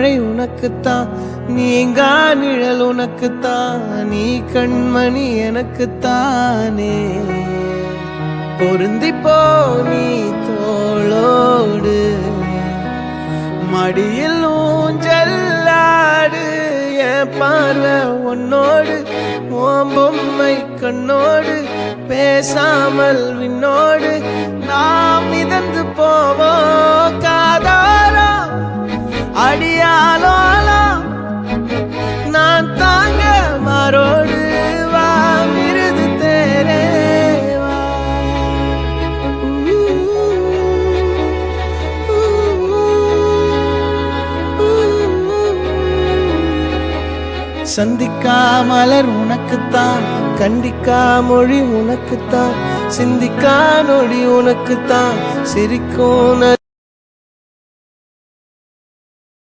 மழை உனக்குத்தான், நீங்கா நிழல் உனக்குத்தான், நீ கண்மணி எனக்குத்தானே. பொருந்திப்போ நீ தோளோடு, மடியில் ஊஞ்சல்லாடு, என் பார்வை உன்னோடு, ஓம் பொம்மை கண்ணோடு, பேசாமல் விண்ணோடு நாம் மிதந்து போவோம் காதாரா அடியாலோலா. நான் தாங்க மாறோடு வா மிருது தேரேவா. சந்திக்கா மலர் உனக்குத்தான், கண்டிக்கா மொழி உனக்குத்தான், சிந்திக்கா நொடி உனக்குத்தான், சிரிக்கும்